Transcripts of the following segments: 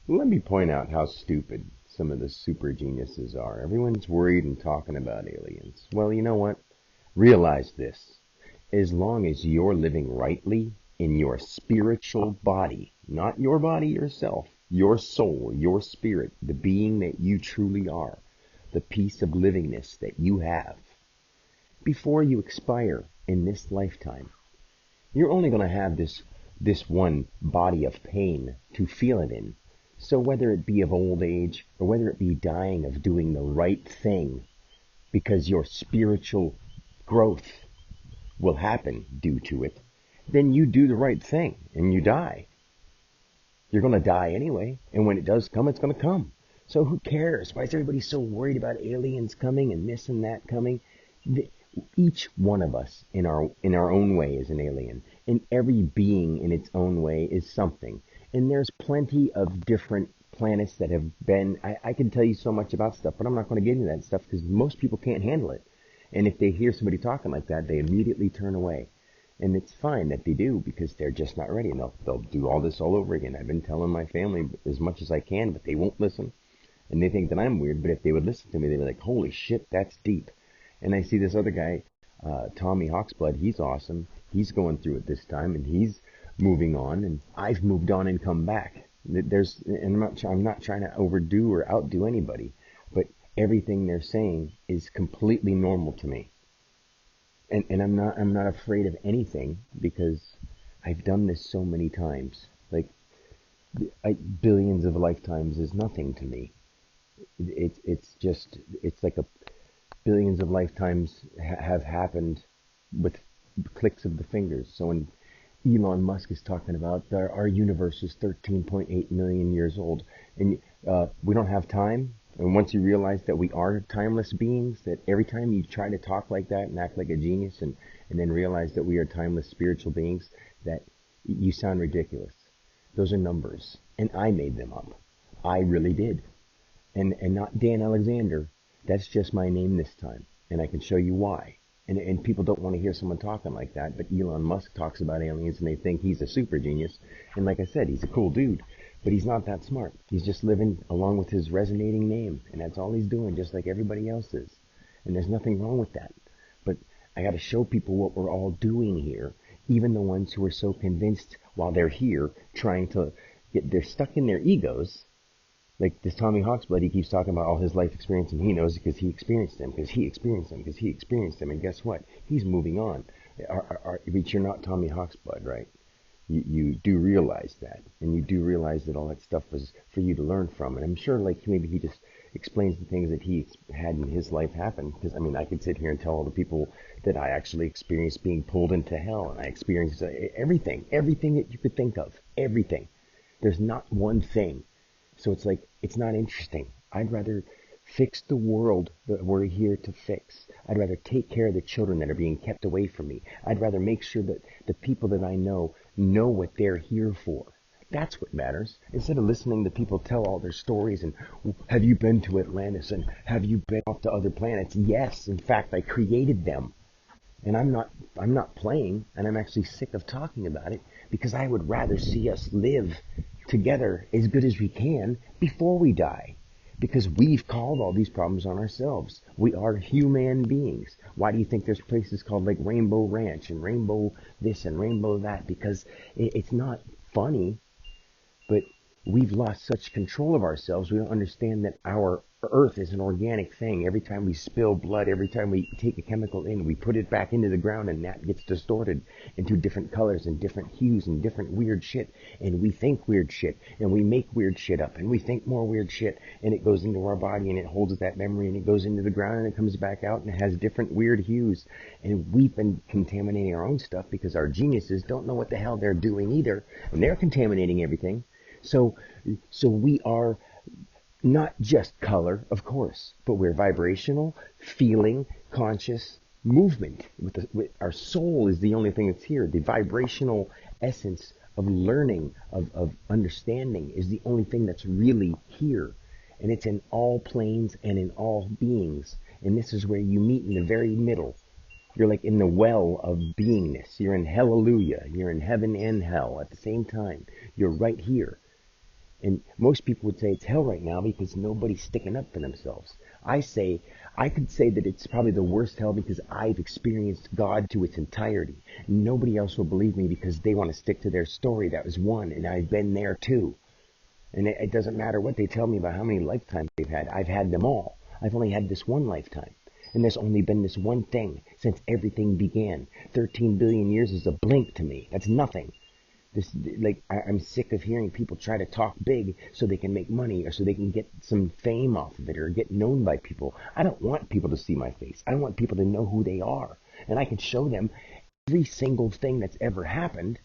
Let me point out how stupid some of the super geniuses are. Everyone's worried and talking about aliens. Well, you know what? Realize this. As long as you're living rightly in your spiritual body, not your body yourself, your soul, your spirit, the being that you truly are, the piece of livingness that you have, before you expire in this lifetime, you're only going to have this one body of pain to feel it in. So whether it be of old age or whether it be dying of doing the right thing, because your spiritual growth will happen due to it, then you do the right thing and you die. You're going to die anyway, and when it does come, it's going to come. So who cares? Why is everybody so worried about aliens coming and this and that coming? Each one of us in our own way is an alien, and every being in its own way is something. And there's plenty of different planets that have been. I can tell you so much about stuff, but I'm not going to get into that stuff because most people can't handle it. And if they hear somebody talking like that, they immediately turn away. And it's fine that they do because they're just not ready. And they'll do all this all over again. I've been telling my family as much as I can, but they won't listen. And they think that I'm weird. But if they would listen to me, they'd be like, holy shit, that's deep. And I see this other guy, Tommy Hawksblood. He's awesome. He's going through it this time, and he's moving on. And I've moved on and come back. And I'm not trying to overdo or outdo anybody, but everything they're saying is completely normal to me. And I'm not afraid of anything because I've done this so many times. Like billions of lifetimes is nothing to me. It's like a billions of lifetimes have happened with clicks of the fingers. So when Elon Musk is talking about our universe is 13.8 million years old, and we don't have time. And once you realize that we are timeless beings, that every time you try to talk like that and act like a genius, and then realize that we are timeless spiritual beings, that you sound ridiculous. Those are numbers, and I made them up. I really did, and not Dan Alexander. That's just my name this time, and I can show you why. And people don't want to hear someone talking like that, but Elon Musk talks about aliens and they think he's a super genius. And like I said, he's a cool dude, but he's not that smart. He's just living along with his resonating name, and that's all he's doing, just like everybody else is. And there's nothing wrong with that. But I got to show people what we're all doing here, even the ones who are so convinced while they're here trying to they're stuck in their egos. Like this Tommy Hawksblood, he keeps talking about all his life experience, and he knows because he experienced them, because he experienced them, because he experienced them. And guess what? He's moving on. But you're not Tommy Hawksblood, right? You do realize that, and you do realize that all that stuff was for you to learn from. And I'm sure, like maybe he just explains the things that he had in his life happen. Because I mean, I could sit here and tell all the people that I actually experienced being pulled into hell, and I experienced everything that you could think of, everything. There's not one thing. So it's like, it's not interesting. I'd rather fix the world that we're here to fix. I'd rather take care of the children that are being kept away from me. I'd rather make sure that the people that I know what they're here for. That's what matters. Instead of listening to people tell all their stories and, have you been to Atlantis and have you been off to other planets? Yes, in fact, I created them. And I'm not playing, and I'm actually sick of talking about it because I would rather see us live together as good as we can before we die. Because we've called all these problems on ourselves. We are human beings. Why do you think there's places called like Rainbow Ranch and Rainbow this and Rainbow that? Because it's not funny, but we've lost such control of ourselves. We don't understand that our earth is an organic thing. Every time we spill blood, every time we take a chemical in, we put it back into the ground, and that gets distorted into different colors and different hues and different weird shit. And we think weird shit, and we make weird shit up, and we think more weird shit, and it goes into our body, and it holds that memory, and it goes into the ground, and it comes back out, and it has different weird hues. And we've been contaminating our own stuff because our geniuses don't know what the hell they're doing either, and they're contaminating everything. So we are not just color, of course, but we're vibrational, feeling, conscious movement. With our soul is the only thing that's here. The vibrational essence of learning, of understanding is the only thing that's really here. And it's in all planes and in all beings. And this is where you meet in the very middle. You're like in the well of beingness. You're in hallelujah. You're in heaven and hell at the same time. You're right here. And most people would say it's hell right now because nobody's sticking up for themselves. I say, I could say that it's probably the worst hell because I've experienced God to its entirety. Nobody else will believe me because they want to stick to their story. That was one, and I've been there too. And it doesn't matter what they tell me about how many lifetimes they've had. I've had them all. I've only had this one lifetime. And there's only been this one thing since everything began. 13 billion years is a blink to me. That's nothing. This, like, I'm sick of hearing people try to talk big so they can make money or so they can get some fame off of it or get known by people. I don't want people to see my face. I want people to know who they are. And I can show them every single thing that's ever happened.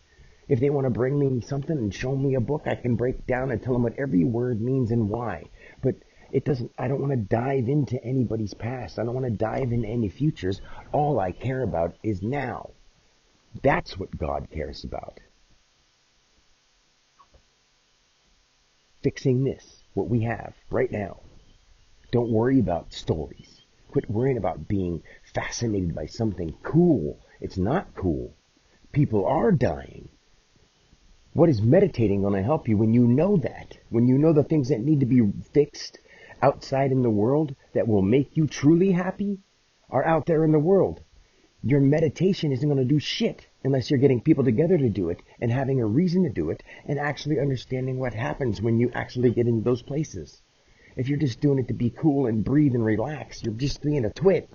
If they want to bring me something and show me a book, I can break down and tell them what every word means and why. But it doesn't, I don't want to dive into anybody's past. I don't want to dive into any futures. All I care about is now. That's what God cares about. Fixing this, what we have right now. Don't worry about stories. Quit worrying about being fascinated by something cool. It's not cool. People are dying. What is meditating going to help you when you know that? When you know the things that need to be fixed outside in the world that will make you truly happy are out there in the world. Your meditation isn't going to do shit unless you're getting people together to do it and having a reason to do it and actually understanding what happens when you actually get into those places. If you're just doing it to be cool and breathe and relax, you're just being a twit.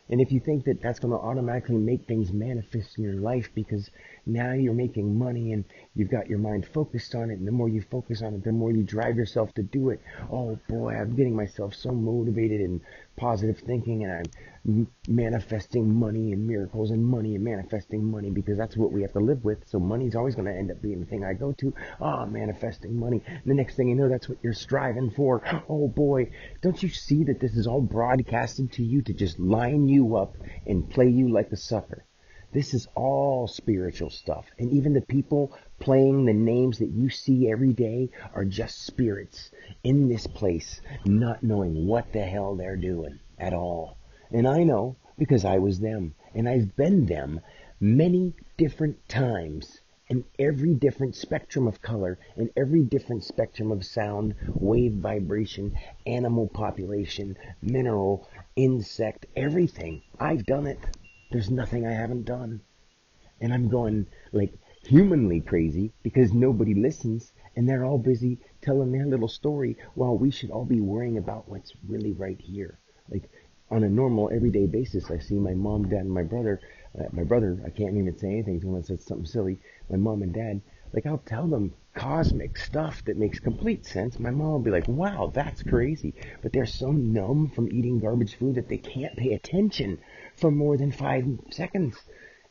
And if you think that that's going to automatically make things manifest in your life because now you're making money and you've got your mind focused on it, and the more you focus on it, the more you drive yourself to do it. Oh boy, I'm getting myself so motivated and positive thinking, and I'm manifesting money and miracles and money and manifesting money because that's what we have to live with. So money's always going to end up being the thing I go to. Manifesting money. And the next thing you know, that's what you're striving for. Oh boy, don't you see that this is all broadcasted to you to just line you up and play you like a sucker? This is all spiritual stuff. And even the people playing the names that you see every day are just spirits in this place, not knowing what the hell they're doing at all. And I know because I was them. And I've been them many different times in every different spectrum of color, in every different spectrum of sound, wave vibration, animal population, mineral, insect, everything. I've done it. There's nothing I haven't done. And I'm going like humanly crazy because nobody listens and they're all busy telling their little story while we should all be worrying about what's really right here. Like on a normal everyday basis, I see my mom, dad, and my brother. My brother, I can't even say anything unless it's something silly. My mom and dad, like I'll tell them cosmic stuff that makes complete sense. My mom will be like, wow, that's crazy. But they're so numb from eating garbage food that they can't pay attention for more than 5 seconds.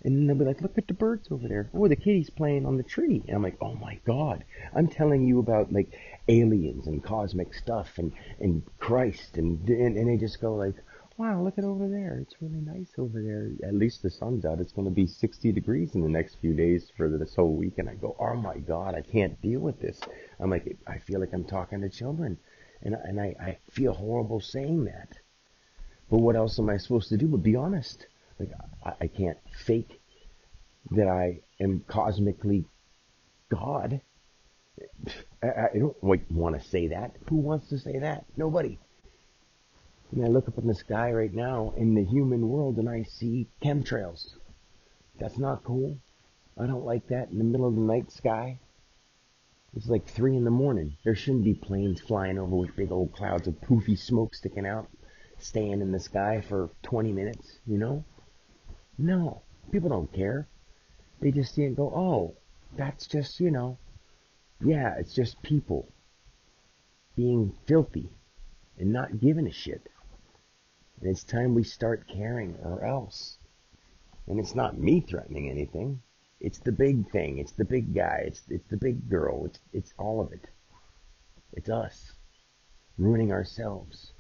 And then they'll be like, look at the birds over there. Oh, the kitty's playing on the tree. And I'm like, oh my God. I'm telling you about like aliens and cosmic stuff and Christ. And they just go like, wow, look at over there. It's really nice over there. At least the sun's out. It's going to be 60 degrees in the next few days for this whole week. And I go, oh my God, I can't deal with this. I'm like, I feel like I'm talking to children. And I feel horrible saying that. But what else am I supposed to do but be honest? Like, I can't fake that I am cosmically God. I don't want to say that. Who wants to say that? Nobody. I mean, I look up in the sky right now in the human world and I see chemtrails. That's not cool. I don't like that in the middle of the night sky. It's like 3 in the morning. There shouldn't be planes flying over with big old clouds of poofy smoke sticking out, staying in the sky for 20 minutes, you know? No, people don't care. They just see it and go, oh, that's just, yeah, it's just people being filthy and not giving a shit. And it's time we start caring or else. And it's not me threatening anything. It's the big thing. It's the big guy. It's the big girl. It's all of it. It's us ruining ourselves.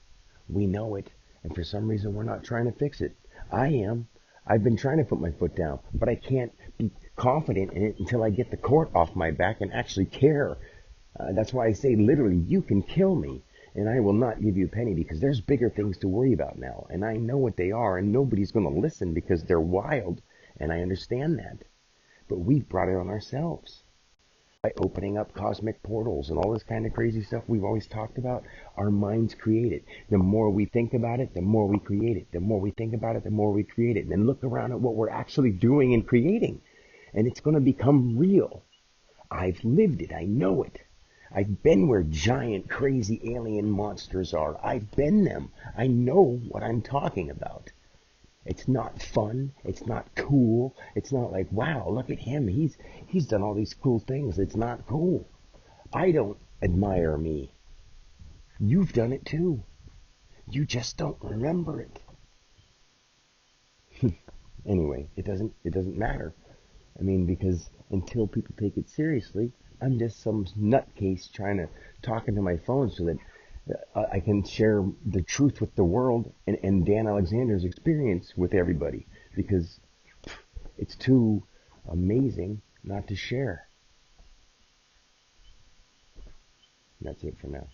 We know it. And for some reason, we're not trying to fix it. I am. I've been trying to put my foot down, but I can't be confident in it until I get the court off my back and actually care. That's why I say literally, you can kill me, and I will not give you a penny because there's bigger things to worry about now, and I know what they are, and nobody's going to listen because they're wild, and I understand that. But we've brought it on ourselves. by opening up cosmic portals and all this kind of crazy stuff we've always talked about. Our minds create it. The more we think about it, the more we create it. The more we think about it, the more we create it. And then look around at what we're actually doing and creating. And it's going to become real. I've lived it. I know it. I've been where giant, crazy alien monsters are. I've been them. I know what I'm talking about. It's not fun. It's not cool. It's not like, wow, look at him. He's done all these cool things. It's not cool. I don't admire me. You've done it too. You just don't remember it. Anyway, it doesn't matter. I mean, because until people take it seriously, I'm just some nutcase trying to talk into my phone so that I can share the truth with the world and Dan Alexander's experience with everybody because it's too amazing not to share. That's it for now.